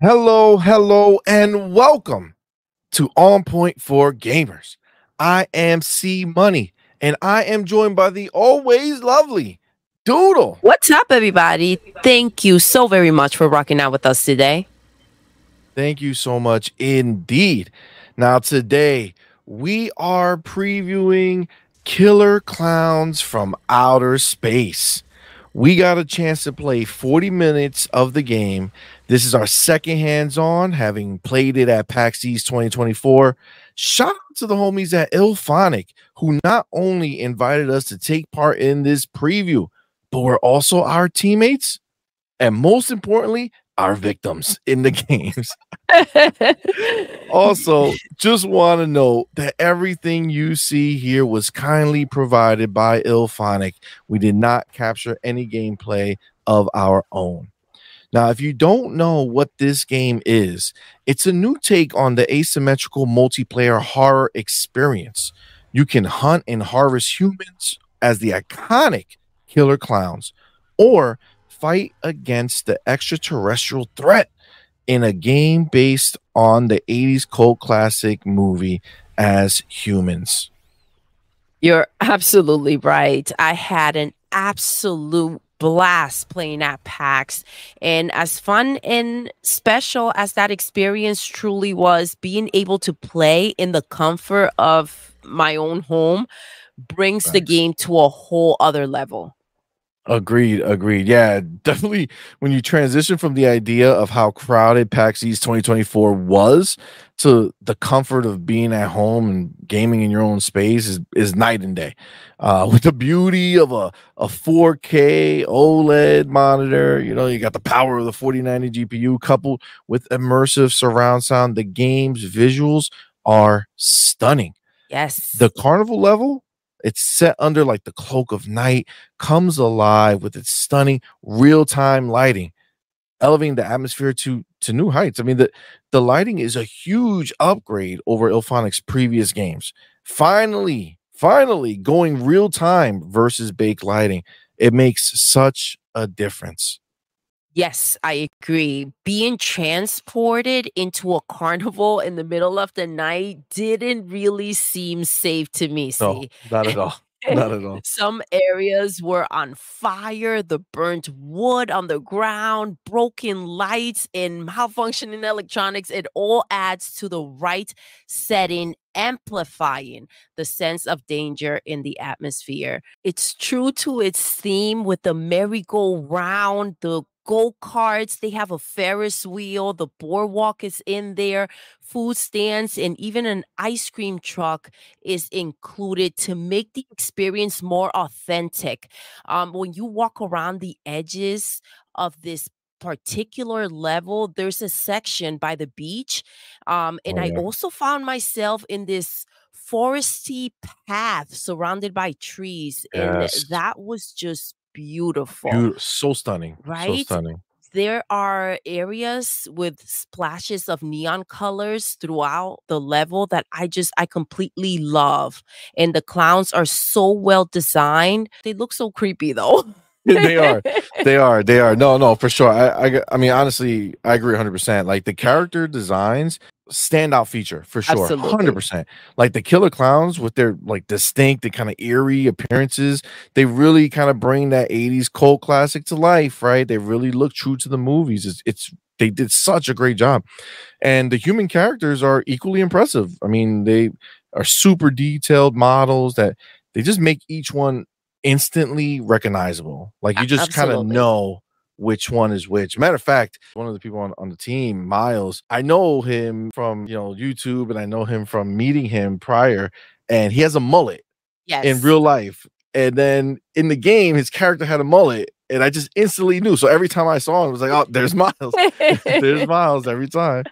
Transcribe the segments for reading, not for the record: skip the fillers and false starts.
Hello, hello, and welcome to On Point for Gamers. I am CMoney, and I am joined by the always lovely Doodle. What's up, everybody? Thank you so very much for rocking out with us today. Thank you so much indeed. Now, today we are previewing Killer Clowns from Outer Space. We got a chance to play 40 minutes of the game. This is our second hands-on, having played it at PAX East 2024. Shout out to the homies at Ilphonic, who not only invited us to take part in this preview, but were also our teammates, and most importantly, our victims in the games. Also, just want to note that everything you see here was kindly provided by Ilphonic. We did not capture any gameplay of our own. Now, if you don't know what this game is, it's a new take on the asymmetrical multiplayer horror experience. You can hunt and harvest humans as the iconic Killer Clowns, or fight against the extraterrestrial threat in a game based on the 80s cult classic movie As Humans. You're absolutely right. I had an absolute blast playing at PAX. And as fun and special as that experience truly was, being able to play in the comfort of my own home brings the game to a whole other level. Agreed. Yeah, definitely. When you transition from the idea of how crowded PAX East 2024 was to the comfort of being at home and gaming in your own space is night and day. With the beauty of a 4K OLED monitor, you got the power of the 4090 GPU coupled with immersive surround sound. The game's visuals are stunning. Yes. The carnival level, it's set under like the cloak of night, comes alive with its stunning real-time lighting, elevating the atmosphere to new heights. I mean, the lighting is a huge upgrade over Ilphonic's previous games. Finally going real time versus baked lighting. It makes such a difference. Yes, I agree. Being transported into a carnival in the middle of the night didn't really seem safe to me. No, See, not at all. Not at all. some areas were on fire, the burnt wood on the ground, broken lights, and malfunctioning electronics. It all adds to the right setting, amplifying the sense of danger in the atmosphere. It's true to its theme with the merry-go-round, the go-karts, they have a Ferris wheel, the boardwalk is in there, food stands, and even an ice cream truck is included to make the experience more authentic. When you walk around the edges of this particular level, there's a section by the beach. And Oh I yeah. also found myself in this foresty path surrounded by trees, and Yes. that was just beautiful, So stunning. So right? stunning. There are areas with splashes of neon colors throughout the level that I completely love. And the clowns are so well designed. They look so creepy though. They are. They are. No, for sure. I mean, honestly, I agree 100%. Like the character designs, standout feature for sure. Absolutely. 100%. Like the Killer Clowns with their like distinct and kind of eerie appearances, they really kind of bring that 80s cult classic to life, right? They really look true to the movies. It's they did such a great job. And the human characters are equally impressive. I mean, they are super detailed models that they just make each one instantly recognizable. Like you just kind of Absolutely. know which one is which. Matter of fact, one of the people on the team, Miles, I know him from YouTube, and I know him from meeting him prior, and he has a mullet in Yes. real life. And then in the game, his character had a mullet, and I just instantly knew. So every time I saw him, I was like, oh, there's Miles. There's Miles every time.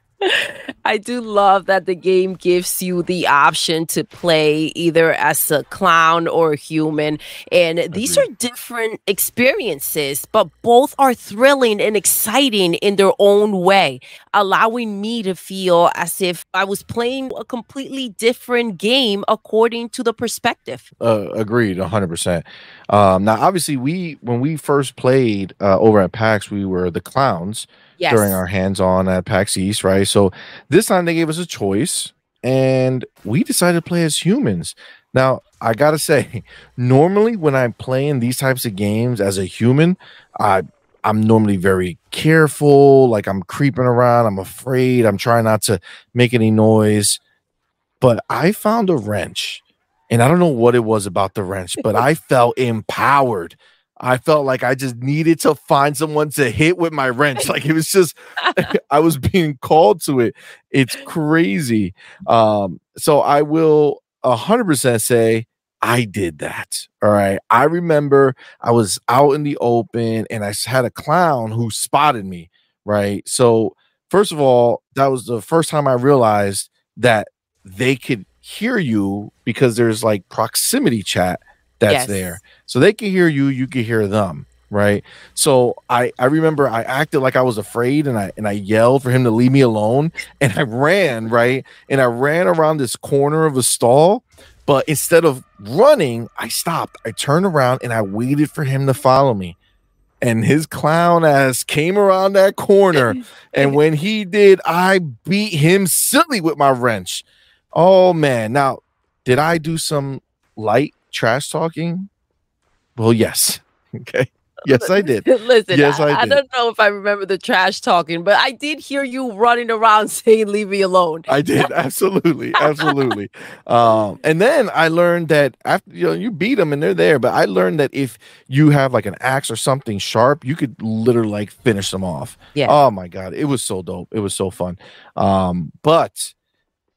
I do love that the game gives you the option to play either as a clown or a human. And these are Agreed. different experiences, but both are thrilling and exciting in their own way, allowing me to feel as if I was playing a completely different game according to the perspective. Agreed, 100%. Now, obviously, when we first played over at PAX, we were the clowns, during Yes. our hands-on at PAX East, right? So this time they gave us a choice, and we decided to play as humans. Now, I gotta say, normally when I'm playing these types of games as a human, I I'm normally very careful, like I'm creeping around, I'm afraid, I'm trying not to make any noise. But I found a wrench, and I don't know what it was about the wrench, but I felt empowered. I felt like I just needed to find someone to hit with my wrench. Like it was just I was being called to it. It's crazy. So I will 100% say I did that. All right. I remember I was out in the open and had a clown who spotted me. Right. So, first of all, that was the first time I realized that they could hear you because there's like proximity chat that's there. Yes. So they can hear you, you can hear them, right? So I remember I acted like I was afraid and I yelled for him to leave me alone and I ran, right? And I ran around this corner of a stall, but instead of running, I stopped. I turned around and I waited for him to follow me, and his clown ass came around that corner. And when he did, I beat him silly with my wrench. Oh man. Now, did I do some light trash talking? Well, yes. Okay. Yes, I did. Listen, Yes, I I did. don't know if I remember the trash talking, but I did hear you running around saying, "Leave me alone." I did. Absolutely. Absolutely. And then I learned that after you beat them and they're there, but I learned that if you have like an axe or something sharp, you could literally like finish them off. Yes. Oh my God. It was so dope. It was so fun. But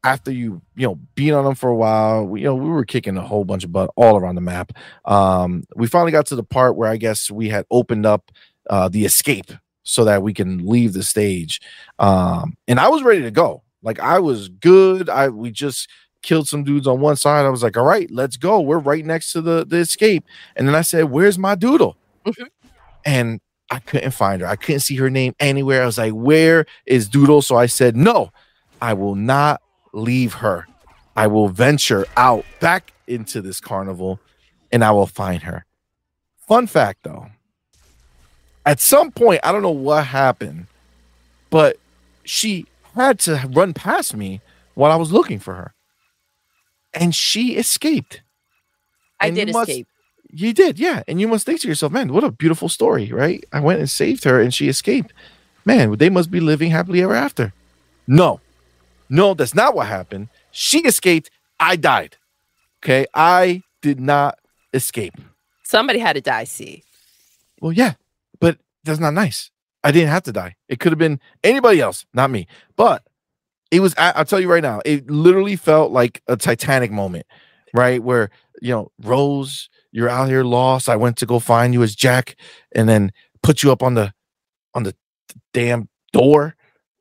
after being on them for a while, we were kicking a whole bunch of butt all around the map. We finally got to the part where I guess we had opened up the escape so that we can leave the stage. And I was ready to go. Like I was good. We just killed some dudes on one side. I was like, all right, let's go. We're right next to the escape. And then I said, where's my Doodle? Mhm. And I couldn't find her. I couldn't see her name anywhere. I was like, where is Doodle? So I said, no, I will not leave her. I will venture out back into this carnival and I will find her. Fun fact though, at some point, I don't know what happened, but she had to run past me while I was looking for her. And she escaped. I And did escape. You did, yeah. And you must think to yourself, man, what a beautiful story, right? I went and saved her and she escaped. Man, they must be living happily ever after. No, that's not what happened. She escaped. I died. Okay. I did not escape. Somebody had to die. See. Well, yeah, but that's not nice. I didn't have to die. It could have been anybody else, not me. But it was, I'll tell you right now, it literally felt like a Titanic moment, right? Where, Rose, you're out here lost. I went to go find you as Jack and then put you up on the damn door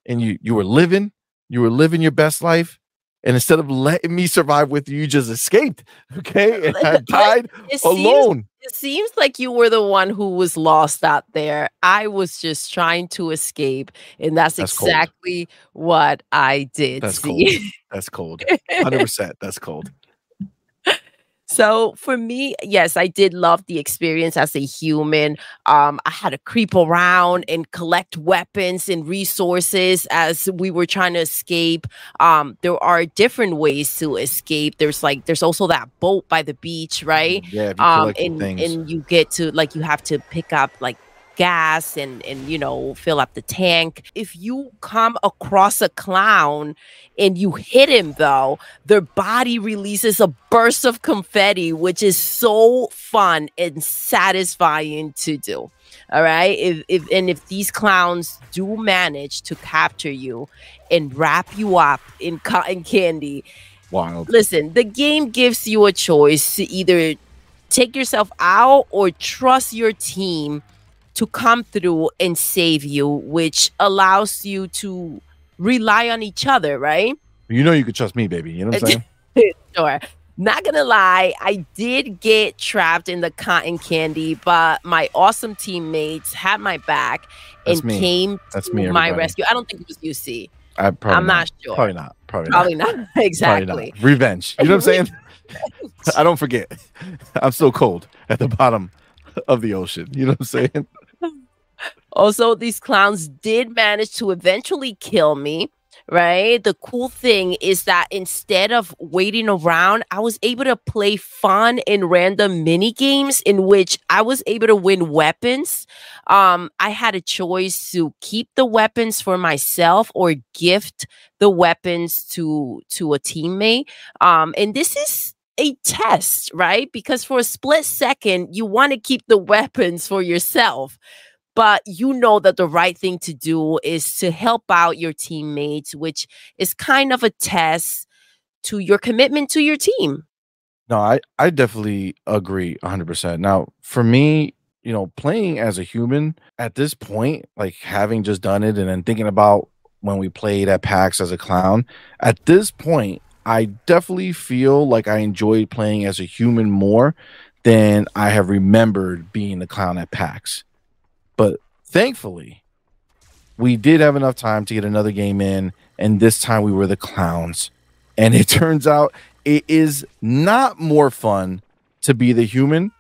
and you were living your best life. And instead of letting me survive with you, you just escaped. Okay. And I died alone. It seems like you were the one who was lost out there. I was just trying to escape. And that's exactly what I did. That's see? cold. That's cold. 100%. That's cold. So for me, yes, I did love the experience as a human. I had to creep around and collect weapons and resources as we were trying to escape. There are different ways to escape. There's also that boat by the beach, right? Yeah, if you collect And things. you get to you have to pick up gas and fill up the tank. If you come across a clown and you hit him though, their body releases a burst of confetti, which is so fun and satisfying to do. All right. If these clowns do manage to capture you and wrap you up in cotton candy, Wild. listen, the game gives you a choice to either take yourself out or trust your team to come through and save you, which allows you to rely on each other, right? You could trust me, baby. You know what I'm saying? Sure. Not gonna lie, I did get trapped in the cotton candy, but my awesome teammates had my back and came to my rescue. I don't think it was UC. I'm not sure. Probably not. Probably not. Exactly. Probably not. Revenge. You know what I'm saying? I don't forget. I'm still cold at the bottom of the ocean. You know what I'm saying? Also, these clowns did manage to eventually kill me, right? The cool thing is that instead of waiting around, I was able to play fun and random mini games in which I was able to win weapons. I had a choice to keep the weapons for myself or gift the weapons to a teammate. And this is a test, right? Because for a split second, you want to keep the weapons for yourself, but you know that the right thing to do is to help out your teammates, which is kind of a test to your commitment to your team. No, I definitely agree 100%. Now, for me, playing as a human at this point, like having just done it and then thinking about when we played at PAX as a clown, at this point, I definitely feel like I enjoyed playing as a human more than I have remembered being the clown at PAX. But thankfully, we did have enough time to get another game in, and this time we were the clowns. And it turns out it is not more fun to be the human,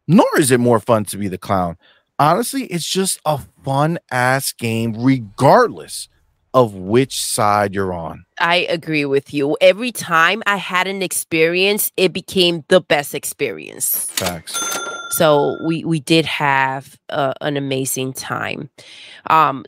nor is it more fun to be the clown. Honestly, it's just a fun ass game, regardless of which side you're on. I agree with you. Every time I had an experience, it became the best experience. Facts. So we did have an amazing time.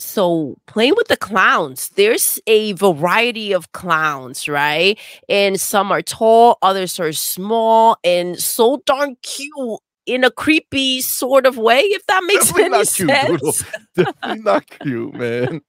So playing with the clowns, there's a variety of clowns, right? And some are tall, others are small, and so darn cute in a creepy sort of way, if that makes Definitely any not cute, Doodle. sense. Definitely not cute, man.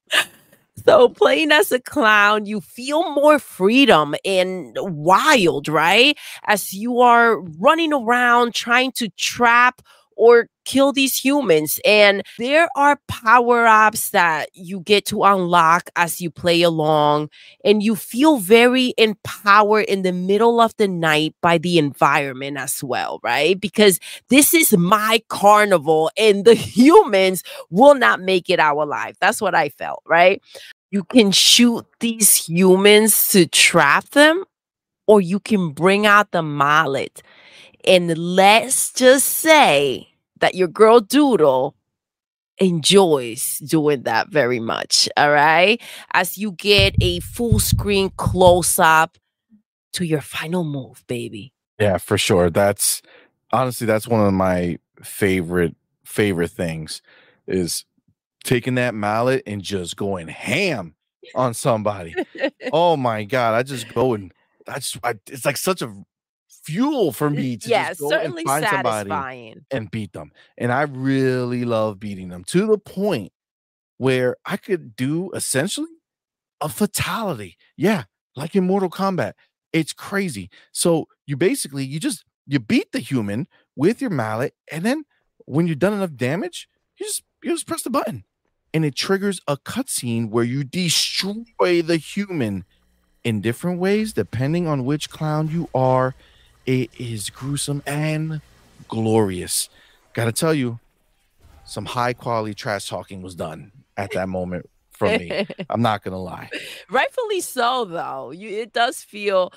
So playing as a clown, you feel more freedom and wild, right? As you are running around trying to trap or kill these humans. And there are power ups that you get to unlock as you play along. And you feel very empowered in the middle of the night by the environment as well, right? Because this is my carnival and the humans will not make it out alive. That's what I felt, right? You can shoot these humans to trap them, or you can bring out the mallet. And let's just say that your girl Doodle enjoys doing that very much. All right. As you get a full screen close up to your final move, baby. Yeah, for sure. That's honestly that's one of my favorite things is taking that mallet and just going ham on somebody. Oh my god, I just go and it's like such a fuel for me to Yeah, just go and certainly find somebody satisfying. and beat them. And I really love beating them to the point where I could do essentially a fatality. Yeah, like in Mortal Kombat. It's crazy. So you basically you beat the human with your mallet, and then when you've done enough damage, you just press the button. And it triggers a cutscene where you destroy the human in different ways, depending on which clown you are. It is gruesome and glorious. Gotta tell you, some high quality trash talking was done at that moment from me. I'm not gonna lie. Rightfully so, though. It does feel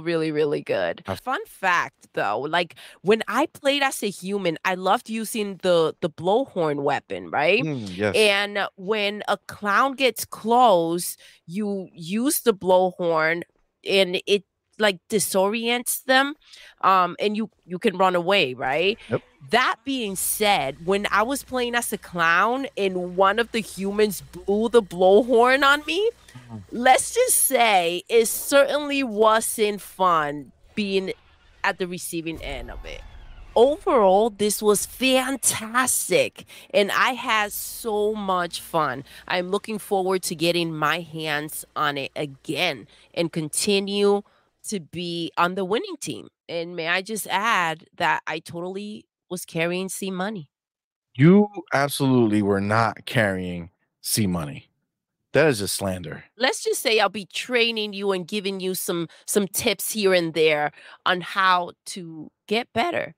really, really good. Fun fact, though, like when I played as a human, I loved using the blowhorn weapon, right? Yes. And when a clown gets close, you use the blowhorn, and it like disorients them, and you can run away, right? Yep. That being said, when I was playing as a clown and one of the humans blew the blowhorn on me, let's just say it certainly wasn't fun being at the receiving end of it. Overall, this was fantastic, and I had so much fun. I'm looking forward to getting my hands on it again and continue to be on the winning team. And may I just add that I totally was carrying CMoney. You absolutely were not carrying CMoney. That is just slander. Let's just say I'll be training you and giving you some tips here and there on how to get better.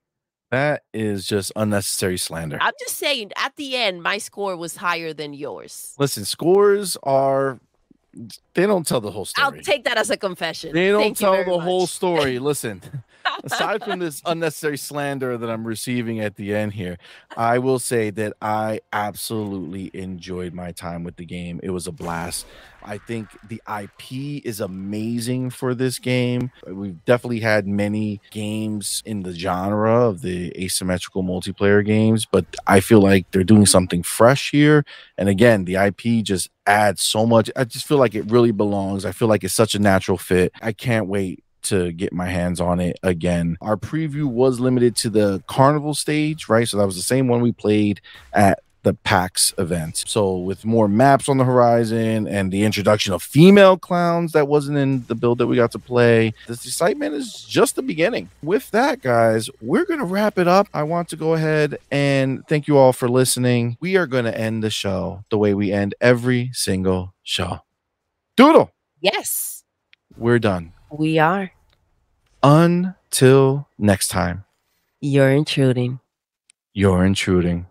That is just unnecessary slander. I'm just saying, at the end, my score was higher than yours. Listen, scores are they don't tell the whole I'll story. take that as a confession. They don't Thank you tell very the whole much. story. Listen, aside from this unnecessary slander that I'm receiving at the end here, I will say that I absolutely enjoyed my time with the game. It was a blast. I think the IP is amazing for this game. We've definitely had many games in the genre of the asymmetrical multiplayer games, but I feel like they're doing something fresh here. And again, the IP just adds so much. I just feel like it really belongs. I feel like it's such a natural fit. I can't wait to get my hands on it again. Our preview was limited to the carnival stage, right? So that was the same one we played at the PAX event. So with more maps on the horizon and the introduction of female clowns that wasn't in the build that we got to play, this excitement is just the beginning. With that, guys, we're going to wrap it up. I want to go ahead and thank you all for listening. We are going to end the show the way we end every single show. Doodle. Yes, We're done. we are. Until next time, You're intruding. you're intruding.